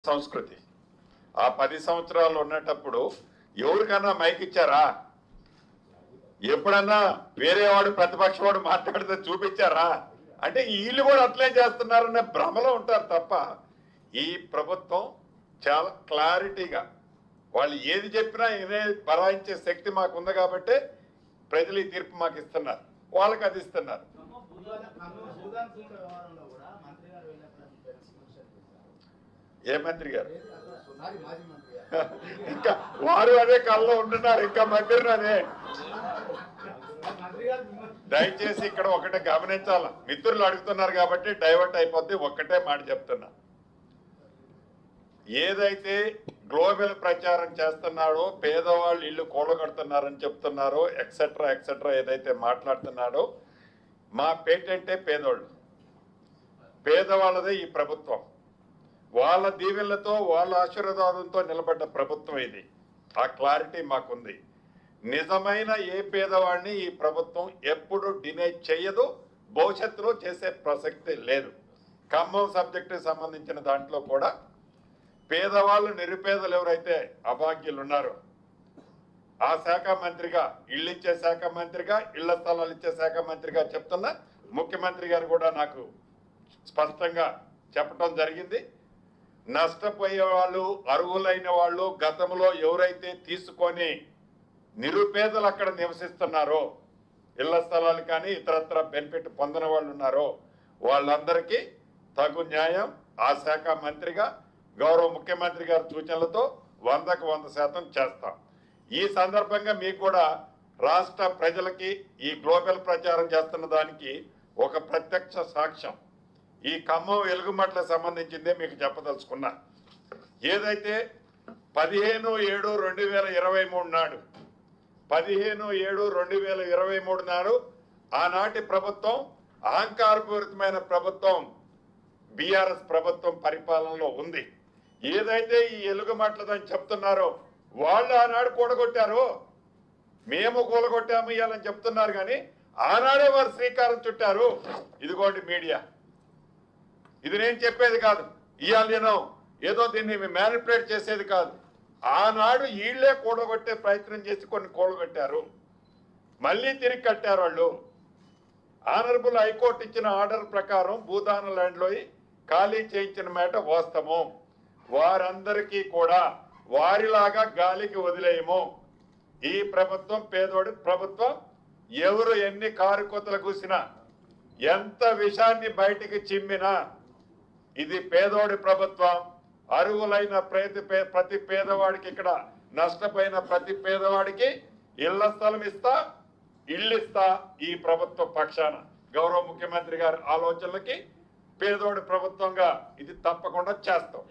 సంస్కృతి ఆ 10 సంవత్సరాలు ఉన్నప్పుడు ఎవరికన్నా మైక్ ఇచ్చారా? ఎప్పుడన్నా వేరే వాడు ప్రతిపక్షవాడు మాట్లాడితే చూపించారా? అంటే వీళ్ళు కూడా అట్లే చేస్తున్నారనే భ్రమలో ఉంటారు తప్ప ఈ ప్రభుత్వం చాలా క్లారిటీగా వాళ్ళు ఏది చెప్పినా ఇదే బరాయించే శక్తి మాకు ఉంది కాబట్టి ప్రజలు ఈ తీర్పు మాకు ఇస్తున్నారు, వాళ్ళకి అది ఇస్తున్నారు. ఏ మంత్రి గారు? ఇంకా వారు అదే కళ్ళలో ఉంటున్నారు, ఇంకా మంత్రి అదే. దయచేసి ఇక్కడ ఒకటే గమనించాల, మిత్రులు అడుగుతున్నారు కాబట్టి డైవర్ట్ అయిపోద్ది. ఒక్కటే మాట చెప్తున్నా, ఏదైతే గ్లోబల్ ప్రచారం చేస్తున్నాడో, పేదవాళ్ళు ఇల్లు కూలగొడుతున్నారని చెప్తున్నారో, ఎక్సెట్రా ఎక్సెట్రా ఏదైతే మాట్లాడుతున్నాడో, మా పేటెంటే పేదోళ్ళు, పేదవాళ్ళదే ఈ ప్రభుత్వం. వాళ్ళ దీవెనలతో వాళ్ళ ఆశీర్వాదంతో నిలబడ్డ ప్రభుత్వం ఇది. ఆ క్లారిటీ మాకుంది. నిజమైన ఏ పేదవాడిని ఈ ప్రభుత్వం ఎప్పుడు డినై చేయదు, భవిష్యత్తులో చేసే ప్రసక్తి లేదు. ఖమ్మం సబ్జెక్టుకి సంబంధించిన దాంట్లో కూడా పేదవాళ్ళు, నిరుపేదలు ఎవరైతే అభాగ్యులు ఉన్నారో ఆ శాఖ మంత్రిగా, ఇళ్ళు ఇచ్చే శాఖ మంత్రిగా, ఇళ్ల స్థలాలు ఇచ్చే శాఖ మంత్రిగా చెప్తున్నా, ముఖ్యమంత్రి గారు కూడా నాకు స్పష్టంగా చెప్పడం జరిగింది. నష్టపోయే వాళ్ళు, అర్హులైన వాళ్ళు, గతంలో ఎవరైతే తీసుకొని నిరుపేదలు అక్కడ నివసిస్తున్నారో, ఇళ్ల స్థలాలు కానీ ఇతరత్ర బెనిఫిట్ పొందిన వాళ్ళు ఉన్నారో వాళ్ళందరికీ తగు న్యాయం ఆ శాఖ మంత్రిగా గౌరవ ముఖ్యమంత్రి గారి సూచనలతో 100కు 100% చేస్తాం. ఈ సందర్భంగా మీకు కూడా రాష్ట్ర ప్రజలకి ఈ గ్లోబల్ ప్రచారం చేస్తున్న దానికి ఒక ప్రత్యక్ష సాక్ష్యం ఈ ఖమ్మం వెలుగుమట్లకు సంబంధించిందే మీకు చెప్పదలుచుకున్నా. ఏదైతే 15/7/2023 నాడు 15/7/2023 నాడు ఆనాటి ప్రభుత్వం, అహంకారపూరితమైన ప్రభుత్వం, బీఆర్ఎస్ ప్రభుత్వం పరిపాలనలో ఉంది. ఏదైతే ఈ ఎలుగుమట్లదని చెప్తున్నారో వాళ్ళు ఆనాడు కూడగొట్టారో, మేము కూలగొట్టాము ఇవ్వాలని చెప్తున్నారు, కానీ ఆనాడే వారు శ్రీకారం చుట్టారు. ఇదిగోండి మీడియా, ఇది నేను చెప్పేది కాదు, ఇవాళ నేను ఏదో దీన్ని మ్యానిపులేట్ చేసేది కాదు. ఆనాడు వీళ్లే కూడగొట్టే ప్రయత్నం చేసి కొన్ని కూడగొట్టారు, మళ్ళీ తిరిగి కట్టారు వాళ్ళు. ఆనరబుల్ హైకోర్టు ఇచ్చిన ఆర్డర్ ప్రకారం భూదాన ల్యాండ్లో ఖాళీ చేయించిన మాట వాస్తవం. వారందరికీ కూడా వారిలాగా గాలికి వదిలేయము. ఈ ప్రభుత్వం పేదోడి ప్రభుత్వం. ఎవరు ఎన్ని కారుకోతలు కూసినా, ఎంత విషాన్ని బయటికి చిమ్మినా ఇది పేదోడి ప్రభుత్వం. అర్హులైన ప్రతి పేదవాడికి, ఇక్కడ నష్టపోయిన ప్రతి పేదవాడికి ఇళ్ల స్థలం ఇస్తా, ఇల్లు ఇస్తా. ఈ ప్రభుత్వ పక్షాన గౌరవ ముఖ్యమంత్రి గారి ఆలోచనలకి పేదోడి ప్రభుత్వంగా ఇది తప్పకుండా చేస్తాం.